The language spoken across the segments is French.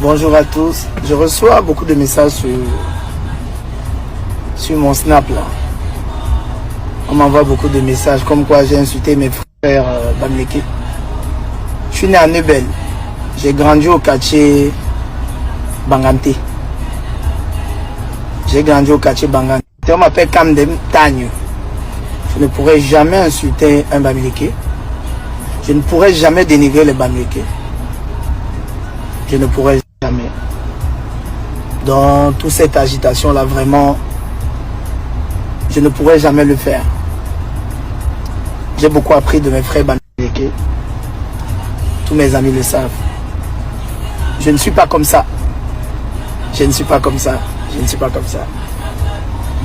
Bonjour à tous. Je reçois beaucoup de messages sur mon Snap là. On m'envoie beaucoup de messages comme quoi j'ai insulté mes frères Bamileke. Je suis né à Nebel. J'ai grandi au quartier Bangante. J'ai grandi au quartier Bangante. On m'appelle Kamdem Tagne. Je ne pourrais jamais insulter un Bamileke. Je ne pourrais jamais dénigrer les Bamileke. Je ne pourrais jamais. Dans toute cette agitation-là, vraiment, je ne pourrais jamais le faire. J'ai beaucoup appris de mes frères Bamileke. Tous mes amis le savent. Je ne suis pas comme ça. Je ne suis pas comme ça. Je ne suis pas comme ça.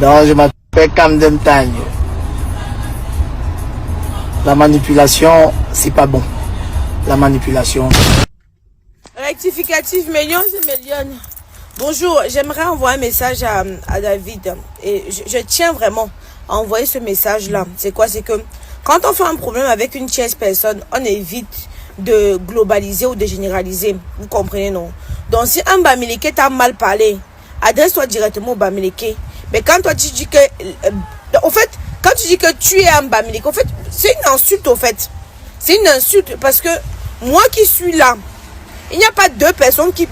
Donc, je m'appelle Kamdem Tagne. La manipulation, c'est pas bon. La manipulation. Rectificatif, millions et millions. Bonjour, j'aimerais envoyer un message à David. Et je tiens vraiment à envoyer ce message-là. C'est quoi? C'est que quand on fait un problème avec une tierce personne, on évite de globaliser ou de généraliser. Vous comprenez, non? Donc, si un Bamileke t'a mal parlé, adresse-toi directement au Bamileke. Mais quand toi tu dis que... en fait, quand tu dis que tu es un Bamileke, en fait, c'est une insulte, en fait. C'est une insulte parce que moi qui suis là, il n'y a pas deux personnes qui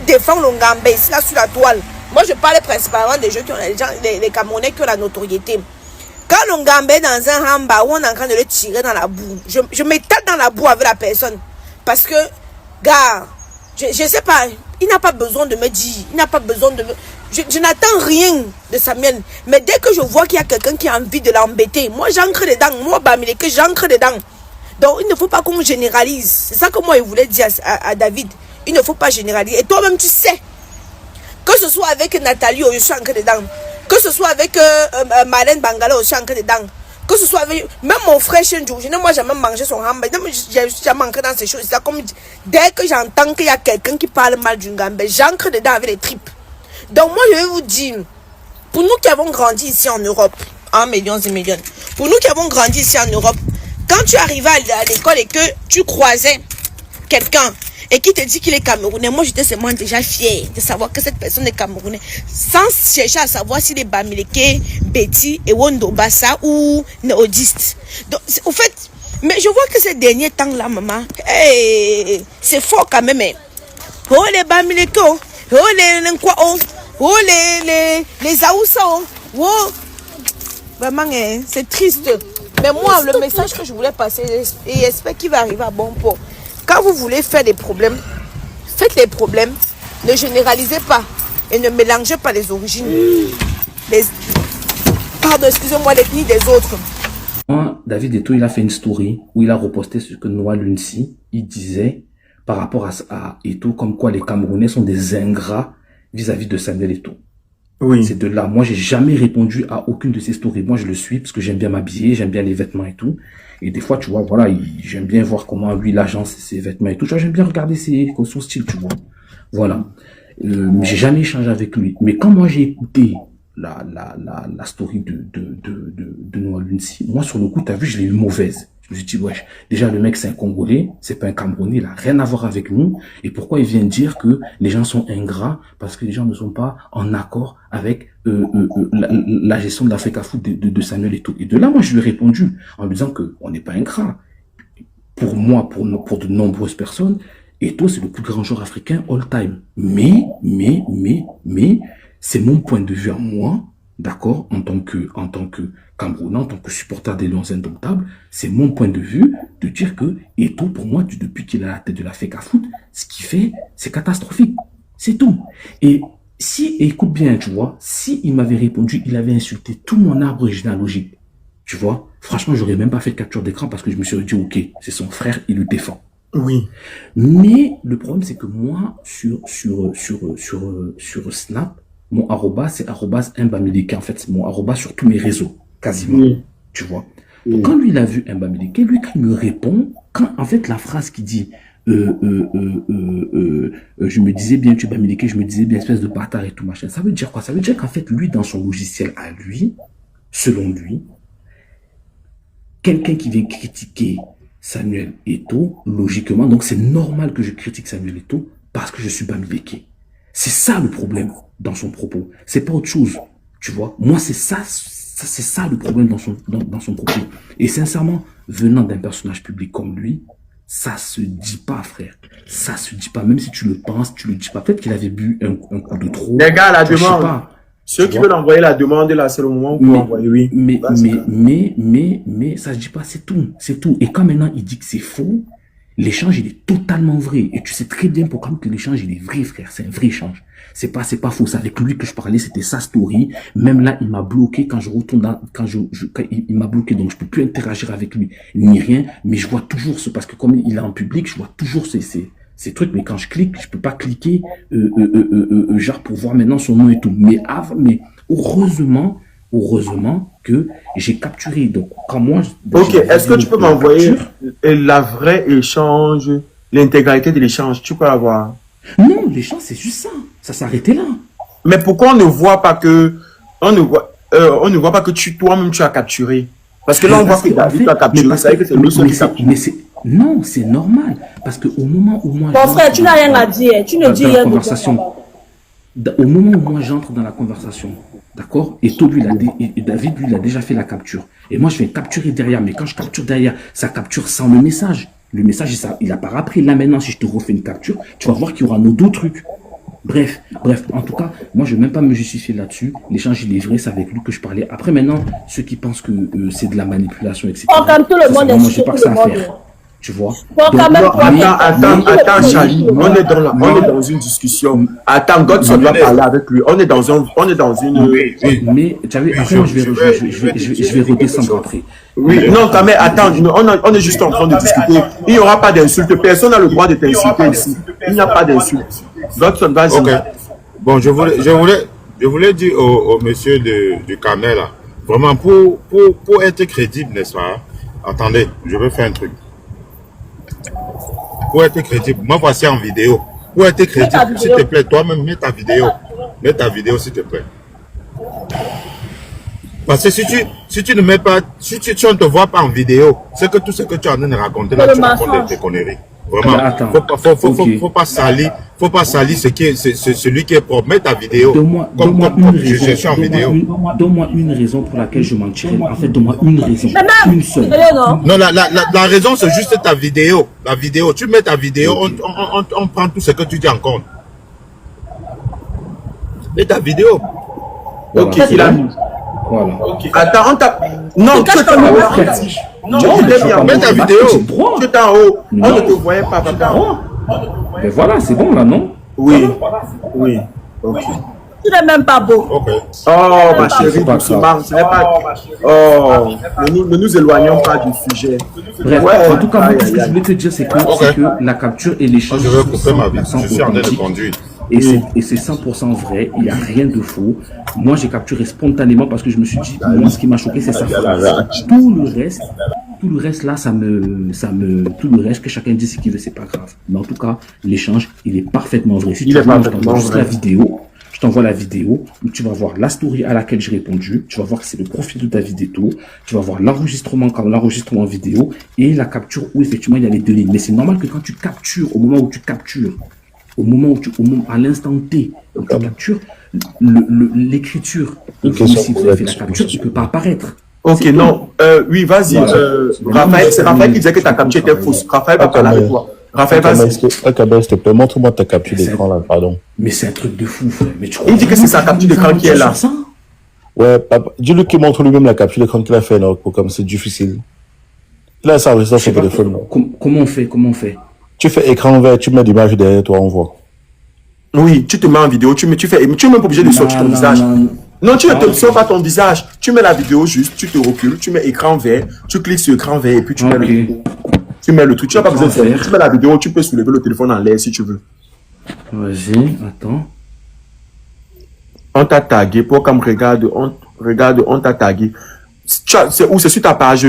défendent le Ngambé ici là sur la toile. Moi je parle principalement des gens qui ont les Camerounais qui ont la notoriété. Quand le Ngambé est dans un hamba où on est en train de le tirer dans la boue, je m'étale dans la boue avec la personne. Parce que, gars, je sais pas, il n'a pas besoin de me dire, il n'a pas besoin de me... Je n'attends rien de Samuel. Mais dès que je vois qu'il y a quelqu'un qui a envie de l'embêter, moi j'ancre dedans, moi Bamileke, j'ancre dedans. Donc, il ne faut pas qu'on généralise. C'est ça que moi, je voulais dire à David. Il ne faut pas généraliser. Et toi-même, tu sais. Que ce soit avec Nathalie, je suis encore dedans. Que ce soit avec Marlène Bangala, je suis encore dedans. Que ce soit avec... Même mon frère Chenjou, je n'ai moi jamais mangé son hamba. J'ai jamais manqué dans ces choses. C'est comme... Dès que j'entends qu'il y a quelqu'un qui parle mal du Ngambé, j'ancre dedans avec les tripes. Donc, moi, je vais vous dire, pour nous qui avons grandi ici en Europe, en millions et millions, pour nous qui avons grandi ici en Europe, quand tu arrivais à l'école et que tu croisais quelqu'un et qui te dit qu'il est camerounais, moi j'étais seulement déjà fier de savoir que cette personne est camerounais, sans chercher à savoir s'il est Bamileke, Betty, Ewondo Bassa ou néodiste. Donc, au fait, mais je vois que ces derniers temps-là, maman, hey, c'est fort quand même. Oh les Bamileke, oh les Nkwa, oh les Aoussa, oh, vraiment, c'est triste. Mais moi, le message que je voulais passer, et j'espère qu'il va arriver à bon port. Quand vous voulez faire des problèmes, faites les problèmes, ne généralisez pas et ne mélangez pas les origines. Pardon, excusez-moi, l'ethnie des autres. David Eto'o, il a fait une story où il a reposté ce que Noah Lunsi, il disait par rapport à Eto'o, comme quoi les Camerounais sont des ingrats vis-à-vis de Samuel Eto'o. Oui. C'est de là. Moi, j'ai jamais répondu à aucune de ces stories. Moi, je le suis parce que j'aime bien m'habiller, j'aime bien les vêtements et tout. Et des fois, tu vois, voilà, j'aime bien voir comment lui, il agence ses vêtements et tout. J'aime bien regarder son style, tu vois. Voilà. Mais j'ai jamais échangé avec lui. Mais quand moi, j'ai écouté la story de Noah Lunsi, moi, sur le coup, t'as vu, je l'ai eu mauvaise. Je me suis dit, wesh, déjà, le mec, c'est un Congolais, c'est pas un Camerounais, il a rien à voir avec nous. Et pourquoi il vient dire que les gens sont ingrats? Parce que les gens ne sont pas en accord avec la gestion de l'Africa Foot de Samuel Eto'o. Et de là, moi, je lui ai répondu en lui disant que on n'est pas ingrat. Pour moi, pour de nombreuses personnes, Eto'o, c'est le plus grand joueur africain all time. Mais, c'est mon point de vue à moi, d'accord, en tant que Camerounais, en tant que supporter des Lions Indomptables, c'est mon point de vue de dire que Eto'o, pour moi, depuis qu'il est à la tête de l'Africa Foot, ce qu'il fait, c'est catastrophique. C'est tout. Et si, écoute bien, tu vois, si il m'avait répondu, il avait insulté tout mon arbre généalogique, tu vois, franchement, j'aurais même pas fait de capture d'écran parce que je me suis dit, ok, c'est son frère, il le défend. Oui. Mais le problème, c'est que moi, sur Snap, mon arroba, c'est arrobas Mbamileke. En fait, c'est mon arroba sur tous mes réseaux, quasiment. Tu vois. Donc, quand lui, il a vu Mbamileke, lui, quand il me répond, quand, en fait, la phrase qui dit, je me disais bien, tu es Mbamileke, je me disais bien, espèce de bâtard et tout, machin. Ça veut dire quoi? Ça veut dire qu'en fait, lui, dans son logiciel à lui, selon lui, quelqu'un qui vient critiquer Samuel Eto'o, logiquement, donc c'est normal que je critique Samuel Eto'o, parce que je suis Bamileke. C'est ça le problème dans son propos. C'est pas autre chose. Tu vois, moi, c'est ça le problème dans son propos. Et sincèrement, venant d'un personnage public comme lui, ça se dit pas, frère. Ça se dit pas. Même si tu le penses, tu le dis pas. Peut-être qu'il avait bu un coup de trop. Les gars, la Je sais demande. pas. Ceux qui veulent envoyer la demande, là, c'est le moment où vous envoyez, oui. Mais ça se dit pas, c'est tout. C'est tout. Et quand maintenant il dit que c'est faux, l'échange, il est totalement vrai. Et tu sais très bien pourquoi que l'échange, il est vrai, frère. C'est un vrai échange. C'est pas faux. C'est avec lui que je parlais, c'était sa story. Même là, il m'a bloqué quand je retourne quand il m'a bloqué. Donc, je peux plus interagir avec lui, ni rien. Mais je vois toujours parce que comme il est en public, je vois toujours ces trucs. Mais quand je clique, je peux pas cliquer, genre pour voir maintenant son nom et tout. Mais heureusement que j'ai capturé. Donc, quand moi, ok, est-ce que tu peux m'envoyer la vraie échange, l'intégralité de l'échange? Tu peux l'avoir? Non, l'échange, c'est juste ça. Ça s'arrêtait là. Mais pourquoi on ne voit pas que, on ne voit pas que toi-même, tu as capturé? Parce que là, on voit que David a capturé. Ça veut dire que c'est le seul qui capture. Non, c'est normal. Parce qu'au moment où moi... Mon frère, tu n'as rien à dire. Tu ne dis rien. Au moment où moi, j'entre dans la conversation, d'accord? Et David, lui, il a déjà fait la capture. Et moi, je vais capturer derrière. Mais quand je capture derrière, ça capture sans le message. Le message, il apparaît après. Là, maintenant, si je te refais une capture, tu vas voir qu'il y aura nos deux trucs. Bref, en tout cas, moi, je ne vais même pas me justifier là-dessus. L'échange, il est vrai, c'est avec lui que je parlais. Après, maintenant, ceux qui pensent que c'est de la manipulation, etc. Oh, comme tout le monde moi, je n'ai pas que ça à faire. Tu vois? Attends, Charlie, on est dans une discussion. Attends, Godson doit parler avec lui. On est dans une. Mais, tu as vu, après, moi, je vais redescendre après. Oui, non, mais attends, on est juste en train de discuter. Il n'y aura pas d'insulte. Personne n'a le droit de t'insulter ici. Il n'y a pas d'insulte. Godson, vas-y. Ok. Bon, je voulais dire au monsieur du Carnet, là, vraiment, pour être crédible, n'est-ce pas? Attendez, je vais faire un truc. Pour être crédible, moi voici en vidéo. Pour être crédible, s'il te plaît, toi-même, mets ta vidéo. Mets ta vidéo, s'il te plaît. Parce que si tu ne mets pas, si on ne te voit pas en vidéo, c'est que tout ce que tu es en train de raconter là, tu racontes des conneries. Vraiment, faut pas salir celui qui est propre. Mets ta vidéo. Donne-moi une raison pour laquelle je mentirais. En fait, donne-moi une raison. Une seule. Non, la raison, c'est juste ta vidéo. La vidéo. Tu mets ta vidéo, on prend tout ce que tu dis en compte. Mets ta vidéo. Voilà. Ok, il a mis. Voilà. Okay. Attends, on t'a. Non, tu es en haut. Non, tu t'es bien. Mets ta vidéo. Tu es en haut. On ne te voyait pas. Mais voilà, c'est bon là, non? Oui. Oui. Ok. Tu n'es même pas beau. Ok. Oh, ma chérie, doucement. Oh, ne nous éloignons pas du sujet. Bref, en tout cas, moi, ce que je voulais te dire, c'est que la capture et l'échange. Je vais couper ma vie. Je suis en train de conduire. Et c'est 100% vrai, il n'y a rien de faux. Moi, j'ai capturé spontanément parce que je me suis dit, moi, ce qui m'a choqué, c'est sa phrase. Tout le reste là, tout le reste, que chacun dise ce qu'il veut, c'est pas grave. Mais en tout cas, l'échange, il est parfaitement vrai. Si tu veux, je t'envoie juste la vidéo. Je t'envoie la vidéo où tu vas voir la story à laquelle j'ai répondu. Tu vas voir que c'est le profil de David et tout. Tu vas voir l'enregistrement vidéo et la capture où effectivement il y a les deux lignes. Mais c'est normal que quand tu captures, au moment où tu captures, à l'instant T où tu captures, l'écriture, si vous avez fait la capture, tu ne peut pas apparaître. Ok, non. Oui, vas-y. Voilà. Raphaël, c'est Raphaël qui disait que ta capture était fausse. Raphaël va parler avec toi. Raphaël, vas-y. S'il te plaît, montre-moi ta capture d'écran là, pardon. Mais c'est un truc de fou, frère. Mais il dit que c'est sa capture d'écran qui est là. Ouais, papa, dis-lui qu'il montre lui-même la capture d'écran qu'il a fait, non, comme c'est difficile. Il a ça sur son téléphone. Comment on fait? Tu fais écran vert, tu mets l'image derrière toi, on voit. Oui, tu te mets en vidéo, tu es même pas obligé de sortir ton visage. Non, tu ne te sors pas ton visage. Tu mets la vidéo juste, tu te recules, tu mets écran vert, tu cliques sur écran vert et puis tu mets le truc. Tu n'as pas besoin de faire. Tu mets la vidéo, tu peux soulever le téléphone en l'air si tu veux. Vas-y, attends. On t'a tagué, pour comme regarde, on t'a tagué. C'est sur ta page,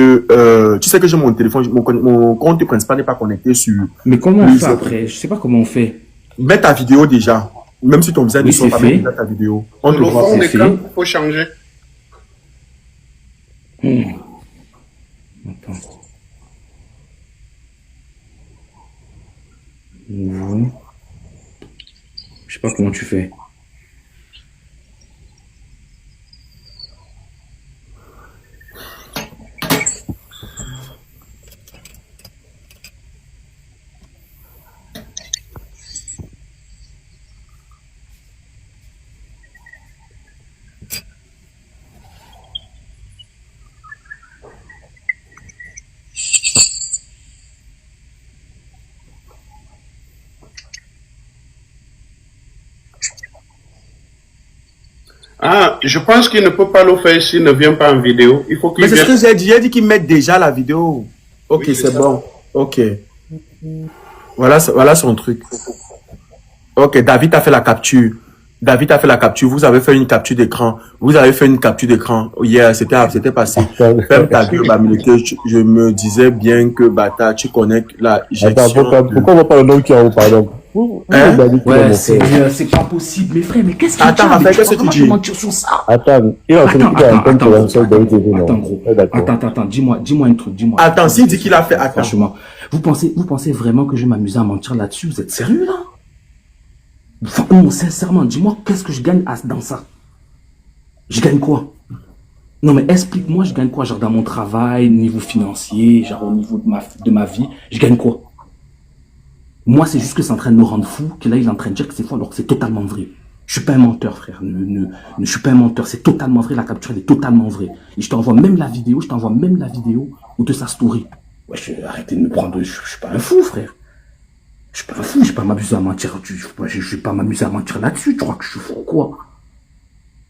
tu sais que j'ai mon téléphone, mon compte principal n'est pas connecté sur... Mais comment on fait après? Je sais pas comment on fait. Mets ta vidéo déjà. Même si ton visage ne sort pas, mets ta vidéo. On te voit. Le fond il faut changer. Attends. Nouveau. Je sais pas comment tu fais. Ah, je pense qu'il ne peut pas le faire s'il ne vient pas en vidéo. Il faut qu'il Mais c'est vienne. ce que j'ai dit. J'ai dit qu'ils mettent déjà la vidéo. Ok, Oui, c'est ça. bon. Ok. Voilà son truc. Ok, David a fait la capture. David a fait la capture. Vous avez fait une capture d'écran. Vous avez fait une capture d'écran. Hier, c'était passé. Ferme ta gueule, Bamileke. Je me disais bien que Bata, tu connais la Attends, gestion. pourquoi on voit pas le nom qui est en haut, pardon? Hein? Ouais, c'est pas possible, mes frères, mais qu'est-ce que Attends, Raphaël, qu'est-ce que tu dis? mentir sur ça? Attends, il a fait Attends, un seul David TV, non? attends, gros. Ouais, d'accord. Attends, dis-moi un truc, dis-moi. Attends, s'il dit qu'il a fait, attends. Franchement, vous pensez vraiment que je vais m'amuser à mentir là-dessus? Vous êtes sérieux, là? Enfin, non, sincèrement, dis-moi, qu'est-ce que je gagne dans ça? Je gagne quoi? Non, mais explique-moi, je gagne quoi? Genre dans mon travail, niveau financier, genre au niveau de ma vie, je gagne quoi? Moi, c'est juste que c'est en train de me rendre fou, que là, il est en train de dire que c'est faux, alors que c'est totalement vrai. Je suis pas un menteur, frère. Je suis pas un menteur. C'est totalement vrai. La capture, elle est totalement vraie. Et je t'envoie même la vidéo, ou de sa story. Ouais, arrêtez de me prendre. Je suis pas un fou, frère. Je suis pas un fou. Je vais pas m'amuser à mentir. Je vais pas m'amuser à mentir là-dessus. Tu crois que je suis fou, quoi?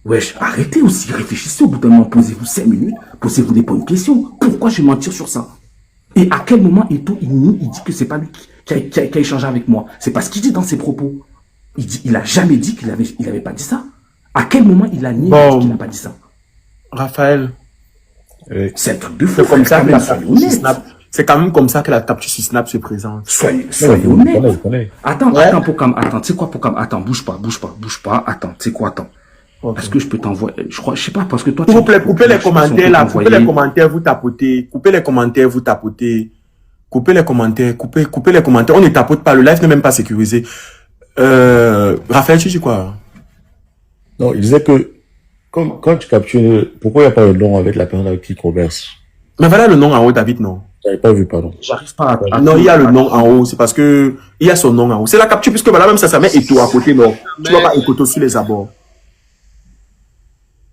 Wesh, arrêtez aussi. Réfléchissez au bout d'un moment. Posez-vous 5 minutes. Posez-vous des bonnes questions. Pourquoi je vais mentir sur ça? Et à quel moment il dit que c'est pas lui qui a échangé avec moi? C'est parce qu'il dit dans ses propos. Il a jamais dit qu'il avait pas dit ça. À quel moment il a nié qu'il n'a pas dit ça? Raphaël. C'est un truc de fou. C'est comme ça que la capture sur Snap. C'est quand même comme ça que la capture sur Snap se présente. Soyez honnête. Attends, Pokam. Attends, tu sais quoi, Pokam? Attends, bouge pas. Attends, tu sais quoi, attends. Okay. Est-ce que je peux t'envoyer? Je sais pas, parce que toi, s'il vous plaît, coupez les commentaires là. Coupez les commentaires, vous tapotez. Coupez les commentaires. On ne tapote pas. Le live n'est même pas sécurisé. Raphaël, tu dis quoi? Non, il disait que quand tu captures, pourquoi il n'y a pas le nom avec la personne avec qui tu converses? Mais voilà le nom en haut, David, non? J'avais pas vu, pardon. J'arrive pas à... Non, il y a le nom en haut. C'est parce que il y a son nom en haut. C'est la capture, puisque voilà, même ça met Eto à côté, non? Tu vois pas Eto sur les abords.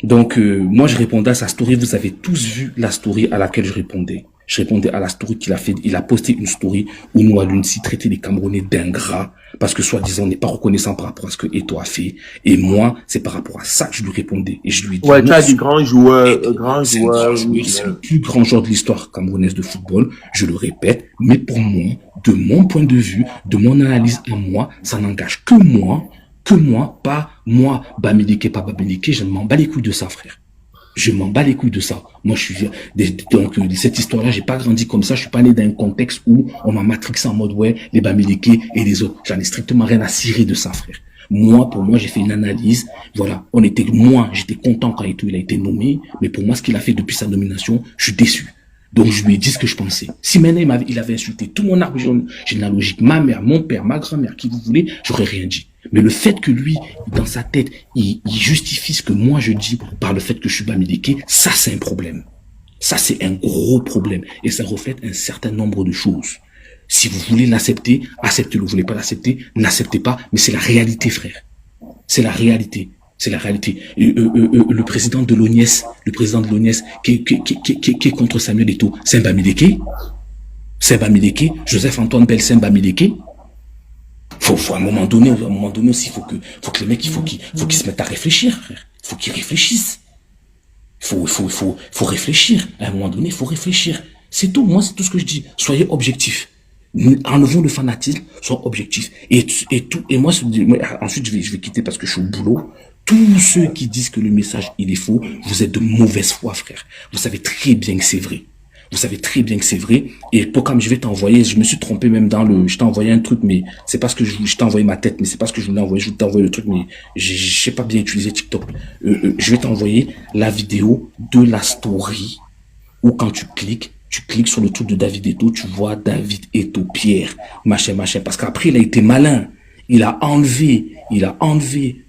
Donc, moi, je répondais à sa story. Vous avez tous vu la story à laquelle je répondais. Je répondais à la story qu'il a fait. Il a posté une story où Noah Lunsi traitait les Camerounais d'ingrats parce que, soi-disant, on n'est pas reconnaissant par rapport à ce que Eto a fait. Et moi, c'est par rapport à ça que je lui répondais. Et je lui dis... Ouais, tu as dit grand joueur. C'est le plus grand joueur de l'histoire camerounaise de football. Je le répète. Mais pour moi, de mon point de vue, de mon analyse à moi, ça n'engage que moi, pas moi, Bamileke, pas Bamileke, je m'en bats les couilles de ça, frère. Je m'en bats les couilles de ça. Moi, je suis, donc, cette histoire-là, j'ai pas grandi comme ça, je suis pas né dans un contexte où on m'a matrixé en mode, ouais, les Bamileke et les autres. J'en ai strictement rien à cirer de ça, frère. Moi, pour moi, j'ai fait une analyse. Voilà. J'étais content quand il a été nommé, mais pour moi, ce qu'il a fait depuis sa nomination, je suis déçu. Donc, je lui ai dit ce que je pensais. Si maintenant il avait insulté tout mon arbre généalogique, ma mère, mon père, ma grand-mère, qui vous voulez, j'aurais rien dit. Mais le fait que lui, dans sa tête, il justifie ce que moi je dis par le fait que je suis Bamileke, ça c'est un problème. Ça c'est un gros problème. Et ça reflète un certain nombre de choses. Si vous voulez l'accepter, acceptez-le. Vous voulez pas l'accepter, n'acceptez pas. Mais c'est la réalité, frère. C'est la réalité. C'est la réalité. Le président de l'ONIES, qui est contre Samuel Eto'o, c'est un Bamileke. C'est un Bamileke. Joseph-Antoine Bell, c'est un Bamileke. Faut à un moment donné aussi, faut que les mecs, faut qu'ils se mettent à réfléchir, frère. Faut qu'ils réfléchissent. Faut réfléchir. À un moment donné, faut réfléchir. C'est tout. Moi, c'est tout ce que je dis. Soyez objectifs. Enlevons le fanatisme, soyons objectifs. Et moi, ensuite, je vais quitter parce que je suis au boulot. Tous ceux qui disent que le message, il est faux, vous êtes de mauvaise foi, frère. Vous savez très bien que c'est vrai. Vous savez très bien que c'est vrai. Et comme je vais t'envoyer, je me suis trompé même je t'ai envoyé un truc, mais c'est parce que je t'ai envoyé ma tête, mais c'est parce que je voulais envoyer, je t'ai envoyé le truc, mais je sais pas bien utiliser TikTok. Je vais t'envoyer la vidéo de la story où quand tu cliques sur le truc de David Eto'o, tu vois David Eto'o Pierre, machin, parce qu'après il a été malin. Il a enlevé il a enlevé